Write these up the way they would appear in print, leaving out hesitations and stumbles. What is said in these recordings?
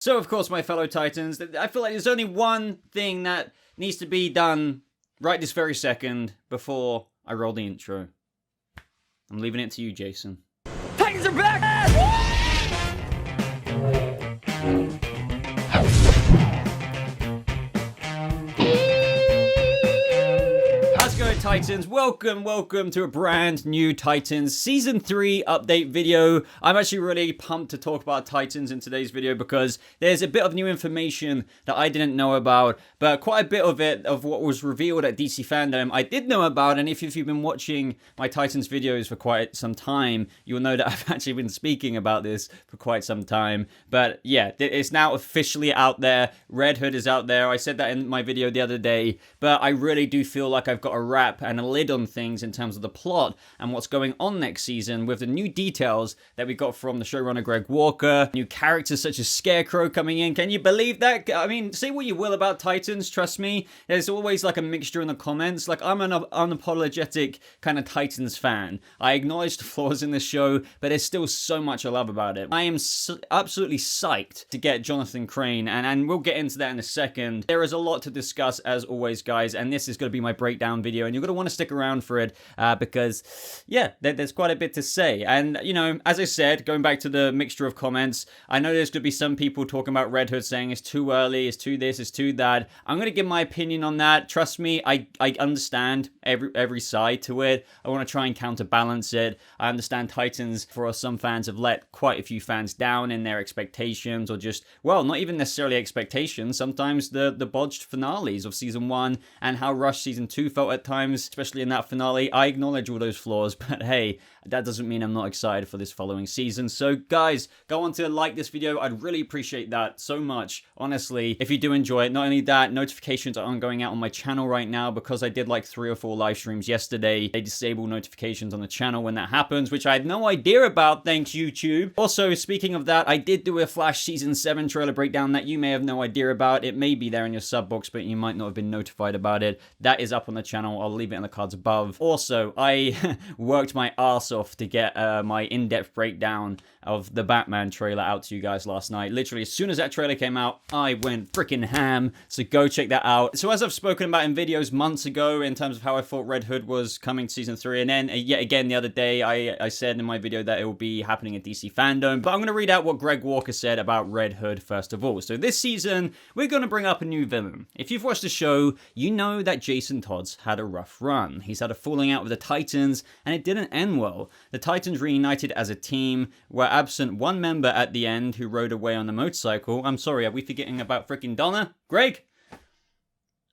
So, of course, my fellow Titans, I feel like there's only one thing that needs to be done right this very second before I roll the intro. I'm leaving it to you, Jason. Titans are back! How's it going, Titans? Welcome to a brand new Titans Season 3 update video. I'm actually really pumped to talk about Titans in today's video because there's a bit of new information that I didn't know about, but quite a bit of it, of what was revealed at DC Fandome, I did know about, and if you've been watching my Titans videos for quite some time, you'll know that I've actually been speaking about this for quite some time. But yeah, it's now officially out there. Red Hood is out there. I said that in my video the other day, but I really do feel like I've got a wrap and a lid on things in terms of the plot and what's going on next season with the new details that we got from the showrunner Greg Walker, new characters such as Scarecrow coming in. Can you believe that? I mean, say what you will about Titans, trust me, there's always like a mixture in the comments. Like, I'm an unapologetic kind of Titans fan. I acknowledge the flaws in this show, but there's still so much I love about it. I am absolutely psyched to get Jonathan Crane, and we'll get into that in a second. There is a lot to discuss as always, guys, and this is going to be my breakdown video, and you're going to want to stick around for it because, yeah, there's quite a bit to say. And, you know, as I said, going back to the mixture of comments, I know there's going to be some people talking about Red Hood saying it's too early, it's too this, it's too that. I'm going to give my opinion on that. Trust me, I understand every side to it. I want to try and counterbalance it. I understand Titans, for some fans, have let quite a few fans down in their expectations, or just, well, not even necessarily expectations. Sometimes the bodged finales of season 1 and how rushed season 2 felt at times, especially in that finale. I acknowledge all those flaws, but hey, that doesn't mean I'm not excited for this following season. So guys, go on to like this video. I'd really appreciate that so much, honestly, if you do enjoy it. Not only that, notifications are going out on my channel right now because I did like 3 or 4 live streams yesterday. They disable notifications on the channel when that happens, which I had no idea about. Thanks, YouTube. Also, speaking of that, I did do a Flash Season 7 trailer breakdown that you may have no idea about. It may be there in your sub box, but you might not have been notified about it. That is up on the channel. I'll leave it in the cards above. Also, I worked my ass off to get my in-depth breakdown of the Batman trailer out to you guys last night. Literally, as soon as that trailer came out, I went freaking ham. So go check that out. So as I've spoken about in videos months ago in terms of how I thought Red Hood was coming to season 3, and then yet again the other day I said in my video that it will be happening at DC Fandome. But I'm going to read out what Greg Walker said about Red Hood first of all. So this season, we're going to bring up a new villain. If you've watched the show, you know that Jason Todd's had a rough run. He's had a falling out with the Titans, and it didn't end well. The Titans reunited as a team, were absent one member at the end who rode away on the motorcycle. I'm sorry, are we forgetting about freaking Donna? Greg?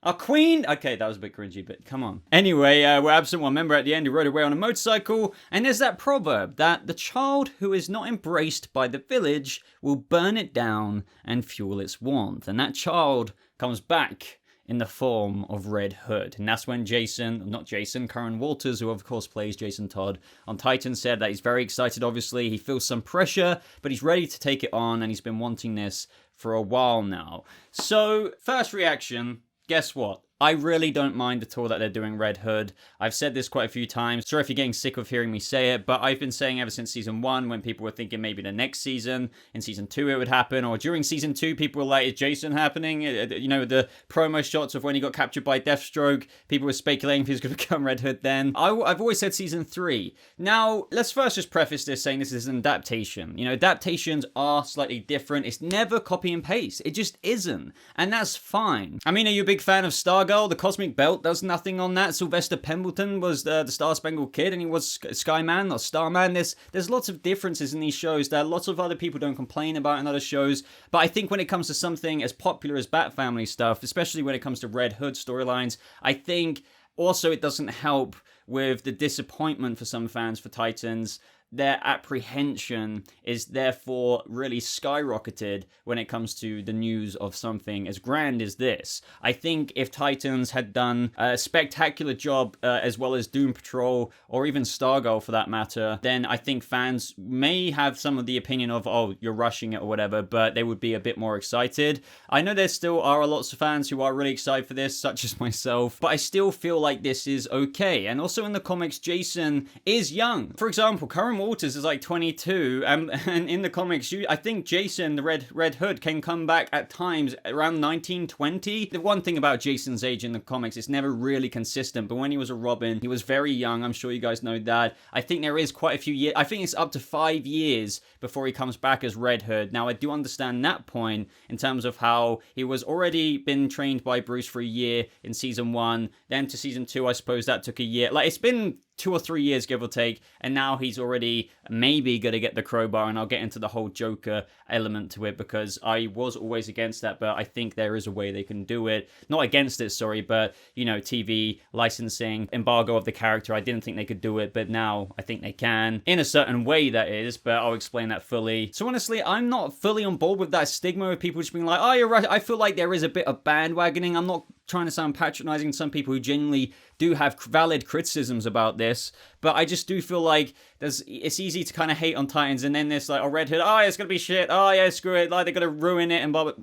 Our queen? Okay, that was a bit cringy, but come on. Anyway, we're absent one member at the end who rode away on a motorcycle, and there's that proverb that the child who is not embraced by the village will burn it down and fuel its warmth. And that child comes back in the form of Red Hood. And that's when Karen Walters, who of course plays Jason Todd on Titans, said that he's very excited, obviously. He feels some pressure, but he's ready to take it on, and he's been wanting this for a while now. So, first reaction, guess what? I really don't mind at all that they're doing Red Hood. I've said this quite a few times. Sorry if you're getting sick of hearing me say it, but I've been saying ever since season 1, when people were thinking maybe the next season, in season 2 it would happen, or during season 2 people were like, is Jason happening? You know, the promo shots of when he got captured by Deathstroke, people were speculating if he was going to become Red Hood then. I've always said season 3. Now, let's first just preface this saying this is an adaptation. You know, adaptations are slightly different. It's never copy and paste. It just isn't. And that's fine. I mean, are you a big fan of Stargirl? The Cosmic Belt does nothing on that. Sylvester Pemberton was the Star-Spangled Kid, and he was Skyman or Starman. There's lots of differences in these shows that lots of other people don't complain about in other shows. But I think when it comes to something as popular as Bat Family stuff, especially when it comes to Red Hood storylines, I think also it doesn't help with the disappointment for some fans for Titans. Their apprehension is therefore really skyrocketed when it comes to the news of something as grand as this. I think if Titans had done a spectacular job as well as Doom Patrol or even Stargirl for that matter, then I think fans may have some of the opinion of, oh, you're rushing it or whatever, but they would be a bit more excited. I know there still are lots of fans who are really excited for this, such as myself, but I still feel like this is okay. And also in the comics, Jason is young. For example, Karen Karen Walters is like 22, and in the comics, I think Jason, the Red Hood, can come back at times around 1920. The one thing about Jason's age in the comics, it's never really consistent, but when he was a Robin, he was very young. I'm sure you guys know that. I think there is quite a few years. I think it's up to 5 years before he comes back as Red Hood. Now, I do understand that point in terms of how he was already been trained by Bruce for a year in season 1, then to season 2, I suppose that took a year. Like, it's been 2 or 3 years, give or take, and now he's already maybe gonna get the crowbar, and I'll get into the whole Joker element to it, because I was always against that, but I think there is a way they can do it. Not against it, sorry, but, you know, TV, licensing, embargo of the character, I didn't think they could do it, but now I think they can. In a certain way, that is, but I'll explain that fully. So honestly, I'm not fully on board with that stigma of people just being like, oh, you're right. I feel like there is a bit of bandwagoning. I'm not trying to sound patronizing to some people who genuinely do have valid criticisms about this, but I just do feel like it's easy to kind of hate on Titans, and then there's like, oh, Red Hood, oh, it's gonna be shit, oh yeah, screw it, like they're gonna ruin it, and blah, blah.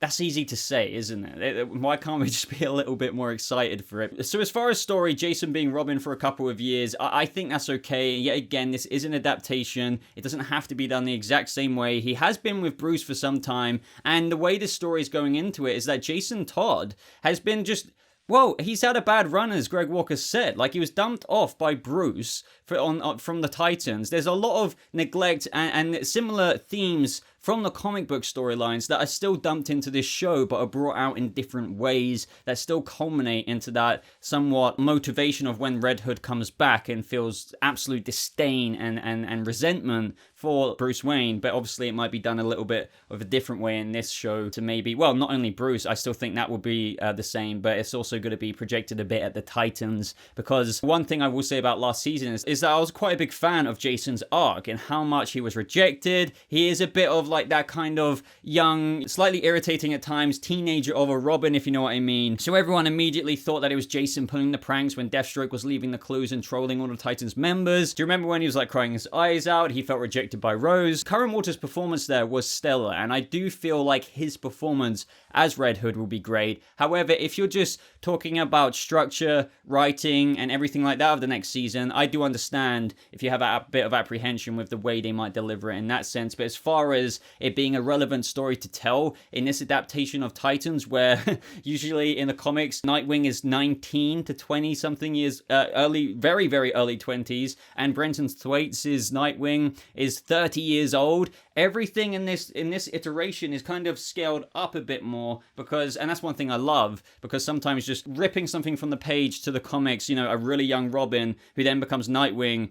That's easy to say, isn't it? Why can't we just be a little bit more excited for it? So as far as story, Jason being Robin for a couple of years, I think that's okay. Yet again, this is an adaptation. It doesn't have to be done the exact same way. He has been with Bruce for some time, and the way this story is going into it is that Jason Todd has been just... Well, he's had a bad run, as Greg Walker said. Like, he was dumped off by Bruce from the Titans. There's a lot of neglect and similar themes from the comic book storylines that are still dumped into this show, but are brought out in different ways that still culminate into that somewhat motivation of when Red Hood comes back and feels absolute disdain and resentment for Bruce Wayne. But obviously it might be done a little bit of a different way in this show to maybe, well, not only Bruce, I still think that will be the same, but it's also going to be projected a bit at the Titans, because one thing I will say about last season is that I was quite a big fan of Jason's arc and how much he was rejected. He is a bit of like that kind of young, slightly irritating at times, teenager of a Robin, if you know what I mean. So everyone immediately thought that it was Jason pulling the pranks when Deathstroke was leaving the clues and trolling all the Titans members. Do you remember when he was like crying his eyes out? He felt rejected by Rose. Karen Walters' performance there was stellar, and I do feel like his performance as Red Hood will be great. However, if you're just talking about structure, writing, and everything like that of the next season, I do understand if you have a bit of apprehension with the way they might deliver it in that sense. But as far as it being a relevant story to tell in this adaptation of Titans, where usually in the comics Nightwing is 19 to 20 something years early, very very early 20s, and Brenton Thwaites' Nightwing is 30 years old, everything in this iteration is kind of scaled up a bit more, because, and that's one thing I love, because sometimes just ripping something from the page to the comics, you know, a really young Robin who then becomes Nightwing,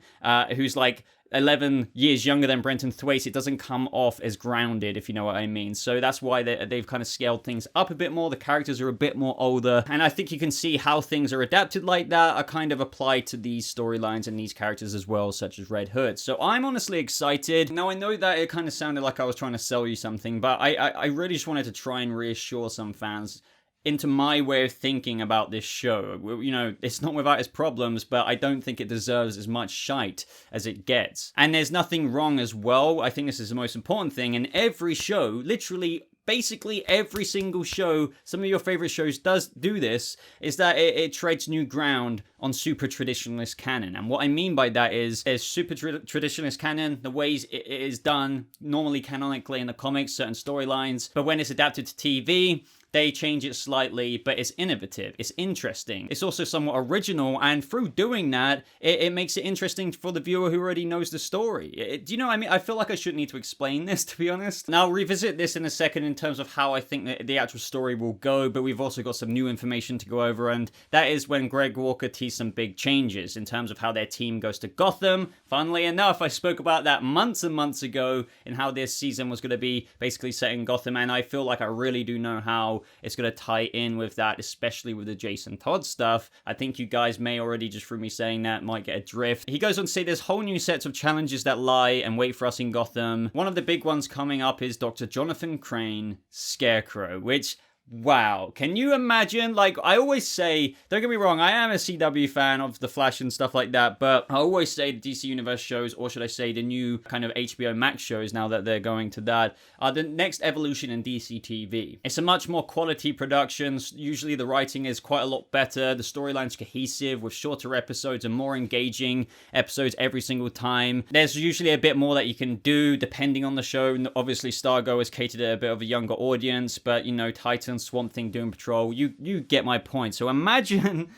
who's like 11 years younger than Brenton Thwaites, it doesn't come off as grounded, if you know what I mean. So that's why they've kind of scaled things up a bit more. The characters are a bit more older, and I think you can see how things are adapted like that are kind of applied to these storylines and these characters as well, such as Red Hood. So I'm honestly excited. Now, I know that it kind of sounded like I was trying to sell you something, but I really just wanted to try and reassure some fans into my way of thinking about this show. You know, it's not without its problems, but I don't think it deserves as much shite as it gets. And there's nothing wrong as well. I think this is the most important thing. In every show, literally basically every single show, some of your favorite shows does do this, is that it treads new ground on super traditionalist canon. And what I mean by that is super traditionalist canon, the ways it is done normally canonically in the comics, certain storylines, but when it's adapted to TV, they change it slightly, but it's innovative, it's interesting, it's also somewhat original, and through doing that, it makes it interesting for the viewer who already knows the story. Do you know what I mean? I feel like I shouldn't need to explain this, to be honest. Now, I'll revisit this in a second in terms of how I think that the actual story will go, but we've also got some new information to go over, and that is when Greg Walker teased some big changes in terms of how their team goes to Gotham. Funnily enough, I spoke about that months and months ago in how this season was going to be basically set in Gotham, and I feel like I really do know how it's going to tie in with that, especially with the Jason Todd stuff. I think you guys may already, just through me saying that, might get a drift. He goes on to say there's whole new sets of challenges that lie and wait for us in Gotham. One of the big ones coming up is Dr. Jonathan Crane, Scarecrow, which, Wow. Can you imagine? Like, I always say, don't get me wrong, I am a CW fan of The Flash and stuff like that, but I always say the DC Universe shows, or should I say the new kind of HBO Max shows now that they're going to that, are the next evolution in DC TV. It's a much more quality production. Usually the writing is quite a lot better. The storyline's cohesive with shorter episodes and more engaging episodes every single time. There's usually a bit more that you can do depending on the show. Obviously, Stargirl is catered at a bit of a younger audience, but, you know, Titans, Swamp Thing, Doom Patrol, you get my point. So imagine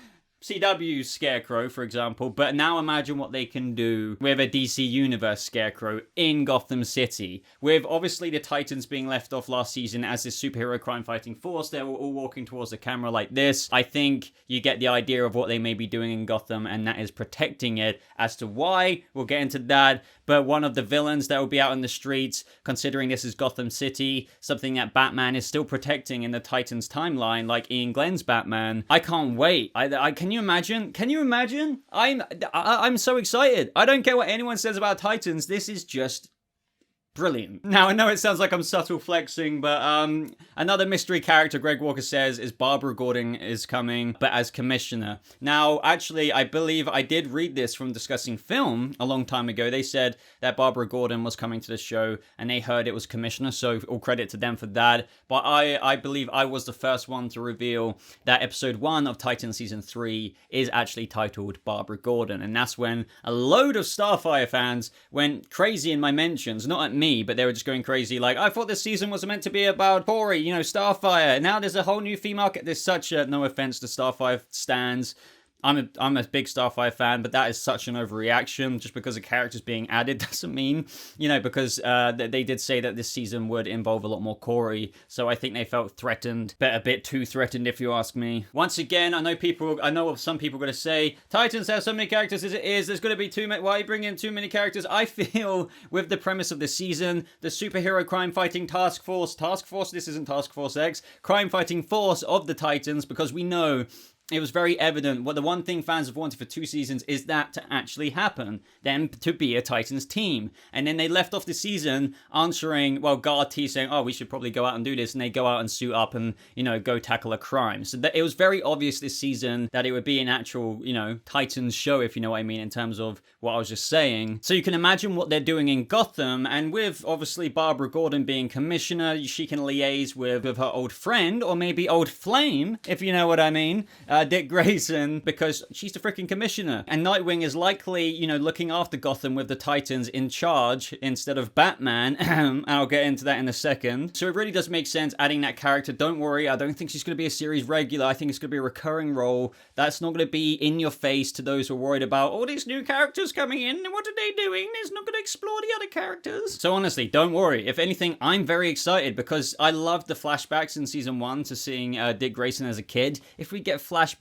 CW's Scarecrow, for example, but now imagine what they can do with a DC Universe Scarecrow in Gotham City, with obviously the Titans being left off last season as this superhero crime-fighting force. They were all walking towards the camera like this. I think you get the idea of what they may be doing in Gotham, and that is protecting it. As to why, we'll get into that, but one of the villains that will be out in the streets, considering this is Gotham City, something that Batman is still protecting in the Titans timeline, like Ian Glenn's Batman. I can't wait. Can you imagine? Can you imagine? I'm so excited. I don't care what anyone says about Titans. This is just brilliant. Now, I know it sounds like I'm subtle flexing, but another mystery character, Greg Walker says, is Barbara Gordon is coming, but as commissioner. Now, actually, I believe I did read this from Discussing Film a long time ago. They said that Barbara Gordon was coming to the show, and they heard it was commissioner, so all credit to them for that. But I believe I was the first one to reveal that episode 1 of Titan Season 3 is actually titled Barbara Gordon, and that's when a load of Starfire fans went crazy in my mentions, not at me, but they were just going crazy like, I thought this season was meant to be about Corey, you know, Starfire. Now there's a whole new female. There's such a, no offense to Starfire stans, I'm a big Starfire fan, but that is such an overreaction. Just because a character's being added doesn't mean, you know, because they did say that this season would involve a lot more Corey, so I think they felt threatened, but a bit too threatened if you ask me. Once again, I know some people are going to say, Titans have so many characters as it is, there's going to be too many, why are you bringing in too many characters? I feel with the premise of this season, the superhero crime-fighting task force, this isn't Task Force X, crime-fighting force of the Titans, because we know it was very evident what the one thing fans have wanted for 2 seasons is that to actually happen, them to be a Titans team. And then they left off the season answering, well, Guard T saying, oh, we should probably go out and do this. And they go out and suit up and, you know, go tackle a crime. So it was very obvious this season that it would be an actual, you know, Titans show, if you know what I mean, in terms of what I was just saying. So you can imagine what they're doing in Gotham. And with, obviously, Barbara Gordon being commissioner, she can liaise with her old friend, or maybe old flame, if you know what I mean, Dick Grayson, because she's the freaking commissioner. And Nightwing is likely, you know, looking after Gotham with the Titans in charge instead of Batman. And I'll get into that in a second. So it really does make sense adding that character. Don't worry, I don't think she's going to be a series regular. I think it's going to be a recurring role. That's not going to be in your face to those who are worried about all these new characters coming in. What are they doing? It's not going to explore the other characters. So honestly, don't worry. If anything, I'm very excited because I loved the flashbacks in season 1 to seeing Dick Grayson as a kid. If we get flashbacks,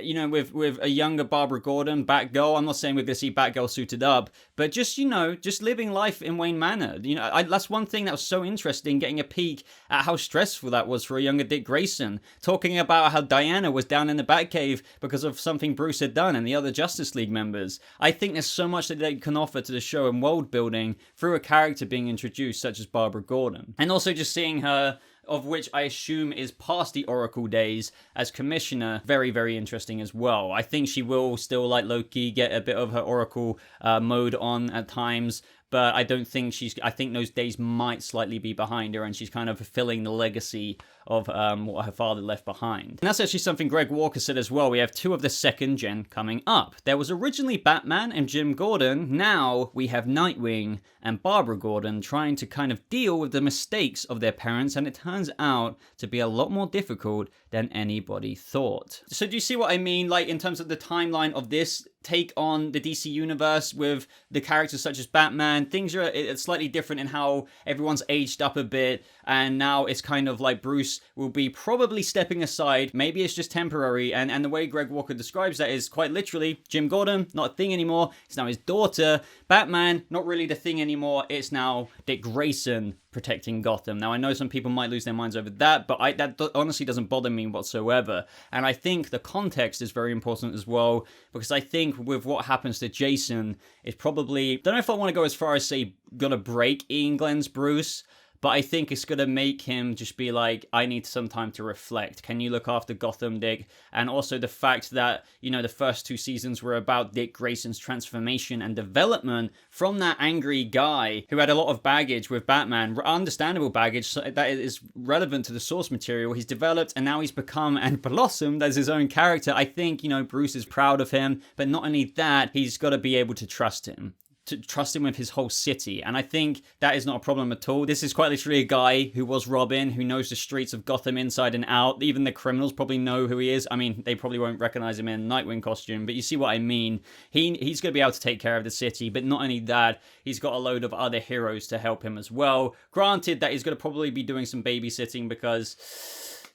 you know, with a younger Barbara Gordon, Batgirl. I'm not saying we're going to see Batgirl suited up, but just, you know, just living life in Wayne Manor. You know, that's one thing that was so interesting, getting a peek at how stressful that was for a younger Dick Grayson. Talking about how Diana was down in the Batcave because of something Bruce had done and the other Justice League members. I think there's so much that they can offer to the show and world building through a character being introduced, such as Barbara Gordon. And also just seeing her, of which I assume is past the Oracle days, as commissioner, very, very interesting as well. I think she will still, like Loki, get a bit of her Oracle mode on at times, but I don't think I think those days might slightly be behind her, and she's kind of fulfilling the legacy of what her father left behind. And that's actually something Greg Walker said as well. We have 2 of the second gen coming up. There was originally Batman and Jim Gordon. Now we have Nightwing and Barbara Gordon trying to kind of deal with the mistakes of their parents, and it turns out to be a lot more difficult than anybody thought. So do you see what I mean? Like, in terms of the timeline of this take on the DC universe with the characters such as Batman, things are it's slightly different in how everyone's aged up a bit, and now it's kind of like Bruce will be probably stepping aside. Maybe it's just temporary, and the way Greg Walker describes that is quite literally Jim Gordon, not a thing anymore. It's now his daughter. Batman, not really the thing anymore. It's now Dick Grayson protecting Gotham. Now, I know some people might lose their minds over that, but that honestly doesn't bother me whatsoever. And I think the context is very important as well, because I think with what happens to Jason, it's probably, don't know if I want to go as far as say gonna break Ian Glenn's Bruce, but I think it's going to make him just be like, I need some time to reflect. Can you look after Gotham, Dick? And also the fact that, you know, the first 2 seasons were about Dick Grayson's transformation and development from that angry guy who had a lot of baggage with Batman, understandable baggage that is relevant to the source material. He's developed and now he's become and blossomed as his own character. I think, you know, Bruce is proud of him, but not only that, he's got to be able to trust him. To trust him with his whole city, and I think that is not a problem at all. This is quite literally a guy who was Robin, who knows the streets of Gotham inside and out. Even the criminals probably know who he is. I mean, they probably won't recognize him in a Nightwing costume, but you see what I mean. He's going to be able to take care of the city, but not only that, he's got a load of other heroes to help him as well. Granted that he's going to probably be doing some babysitting because...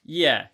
yeah,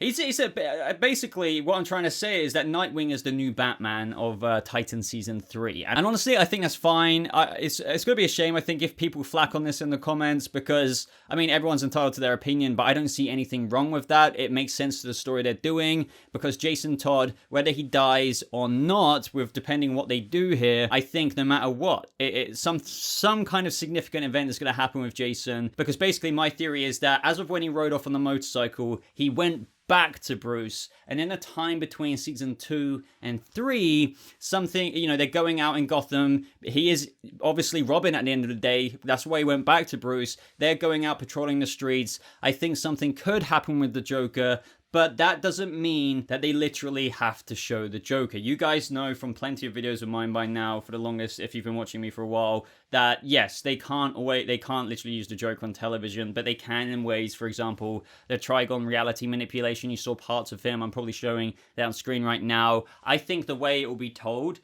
basically what I'm trying to say is that Nightwing is the new Batman of Titan Season 3. And honestly, I think that's fine. It's going to be a shame, I think, if people flack on this in the comments because, I mean, everyone's entitled to their opinion, but I don't see anything wrong with that. It makes sense to the story they're doing because Jason Todd, whether he dies or not, with depending what they do here, I think no matter what, some kind of significant event is going to happen with Jason because basically my theory is that as of when he rode off on the motorcycle, he went back to Bruce, and in the time between season 2 and 3, something, you know, they're going out in Gotham. He is obviously Robin at the end of the day. That's why he went back to Bruce. They're going out patrolling the streets. I think something could happen with the Joker, but that doesn't mean that they literally have to show the Joker. You guys know from plenty of videos of mine by now, for the longest, if you've been watching me for a while, that yes, they can't literally use the Joker on television, but they can in ways, for example, the Trigon reality manipulation. You saw parts of him. I'm probably showing that on screen right now. I think the way it will be told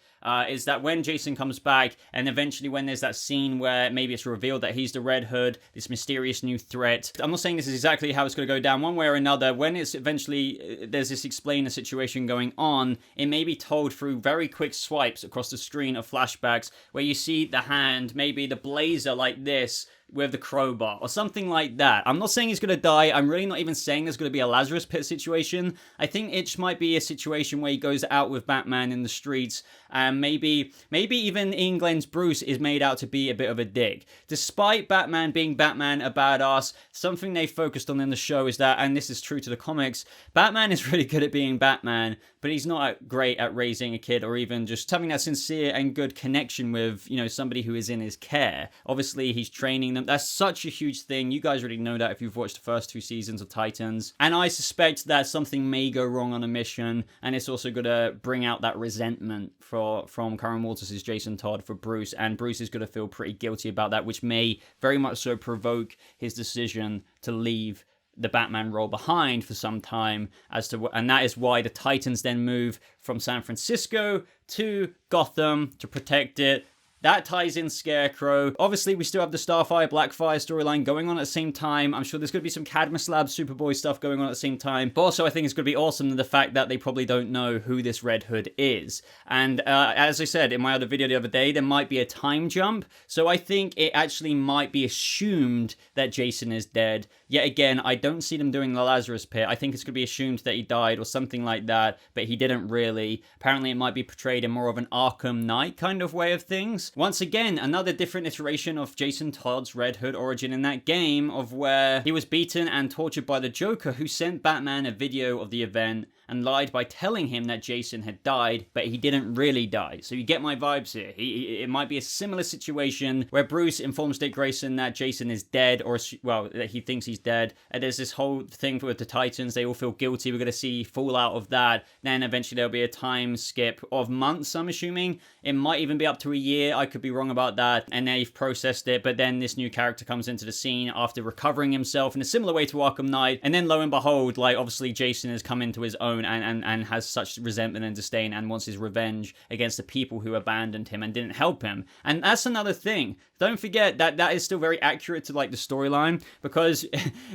is that when Jason comes back, and eventually when there's that scene where maybe it's revealed that he's the Red Hood, this mysterious new threat. I'm not saying this is exactly how it's going to go down one way or another. When it's eventually, there's this explainer situation going on, it may be told through very quick swipes across the screen of flashbacks where you see the hand, maybe the blazer like this, with the crowbar or something like that. I'm not saying he's going to die. I'm really not even saying there's going to be a Lazarus Pit situation. I think it just might be a situation where he goes out with Batman in the streets, and maybe even England's Bruce is made out to be a bit of a dick. Despite Batman being Batman, a badass, something they focused on in the show is that, and this is true to the comics, Batman is really good at being Batman, but he's not great at raising a kid or even just having that sincere and good connection with, you know, somebody who is in his care. Obviously, he's training them. That's such a huge thing. You guys already know that if you've watched the first 2 seasons of Titans. And I suspect that something may go wrong on a mission, and it's also going to bring out that resentment from Karen Waters' Jason Todd for Bruce, and Bruce is going to feel pretty guilty about that, which may very much so provoke his decision to leave the Batman role behind for some time, and that is why the Titans then move from San Francisco to Gotham to protect it. That ties in Scarecrow. Obviously, we still have the Starfire, Blackfire storyline going on at the same time. I'm sure there's going to be some Cadmus Lab, Superboy stuff going on at the same time. But also, I think it's going to be awesome the fact that they probably don't know who this Red Hood is. And as I said in my other video the other day, there might be a time jump. So I think it actually might be assumed that Jason is dead. Yet again, I don't see them doing the Lazarus Pit. I think it's going to be assumed that he died or something like that, but he didn't really. Apparently, it might be portrayed in more of an Arkham Knight kind of way of things. Once again, another different iteration of Jason Todd's Red Hood origin in that game, of where he was beaten and tortured by the Joker, who sent Batman a video of the event and lied by telling him that Jason had died, but he didn't really die. So you get my vibes here. It might be a similar situation where Bruce informs Dick Grayson that Jason is dead, or, well, that he thinks he's dead. And there's this whole thing with the Titans. They all feel guilty. We're going to see fallout of that. Then eventually there'll be a time skip of months, I'm assuming. It might even be up to a year. I could be wrong about that. And they've processed it. But then this new character comes into the scene after recovering himself in a similar way to Arkham Knight. And then lo and behold, like, obviously Jason has come into his own and has such resentment and disdain and wants his revenge against the people who abandoned him and didn't help him. And that's another thing. Don't forget that that is still very accurate to, like, the storyline, because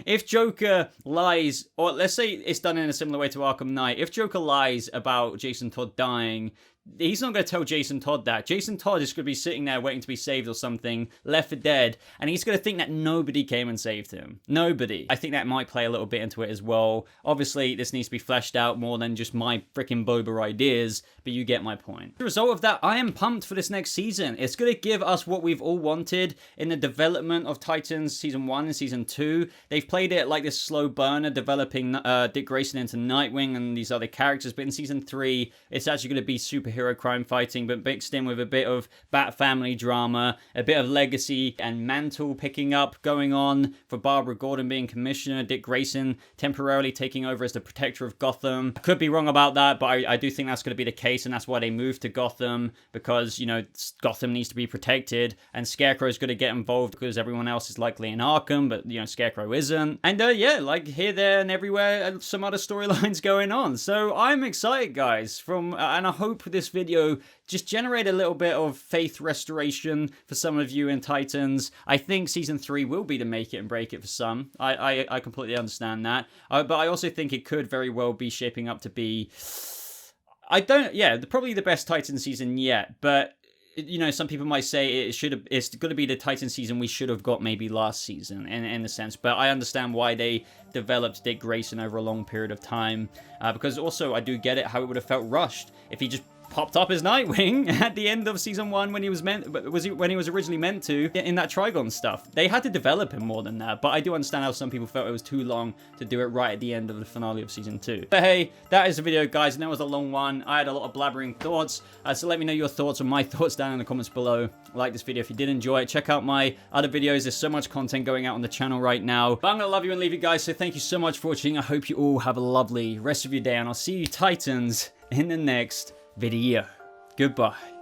if Joker lies, or let's say it's done in a similar way to Arkham Knight, if Joker lies about Jason Todd dying, he's not going to tell Jason Todd that. Jason Todd is going to be sitting there waiting to be saved or something, left for dead, and he's going to think that nobody came and saved him. Nobody. I think that might play a little bit into it as well. Obviously, this needs to be fleshed out more than just my freaking Boba ideas, but you get my point. The result of that, I am pumped for this next season. It's going to give us what we've all wanted in the development of Titans Season 1 and Season 2. They've played it like this slow burner, developing Dick Grayson into Nightwing and these other characters, but in Season 3, it's actually going to be superhero crime fighting, but mixed in with a bit of Bat family drama, a bit of legacy and mantle picking up going on for Barbara Gordon being commissioner, Dick Grayson temporarily taking over as the protector of Gotham. I could be wrong about that, but I do think that's going to be the case, and that's why they moved to Gotham, because, you know, Gotham needs to be protected, and Scarecrow's going to get involved because everyone else is likely in Arkham, but, you know, Scarecrow isn't. And, yeah, like, here, there, and everywhere, some other storylines going on. So I'm excited, guys, and I hope this video just generate a little bit of faith restoration for some of you in Titans. I think Season 3 will be the make it and break it for some. I completely understand that. But I also think it could very well be shaping up to be... probably the best Titan season yet, but... You know, some people might say it's going to be the Titan season we should have got maybe last season, in a sense. But I understand why they developed Dick Grayson over a long period of time. Because also, I do get it, how it would have felt rushed if he just popped up as Nightwing at the end of Season 1 when he was originally meant to in that Trigon stuff. They had to develop him more than that, but I do understand how some people felt it was too long to do it right at the end of the finale of Season 2. But hey, that is the video, guys, and that was a long one. I had a lot of blabbering thoughts, so let me know your thoughts or my thoughts down in the comments below. Like this video if you did enjoy it. Check out my other videos. There's so much content going out on the channel right now. But I'm gonna love you and leave you guys, so thank you so much for watching. I hope you all have a lovely rest of your day, and I'll see you Titans in the next video. Goodbye.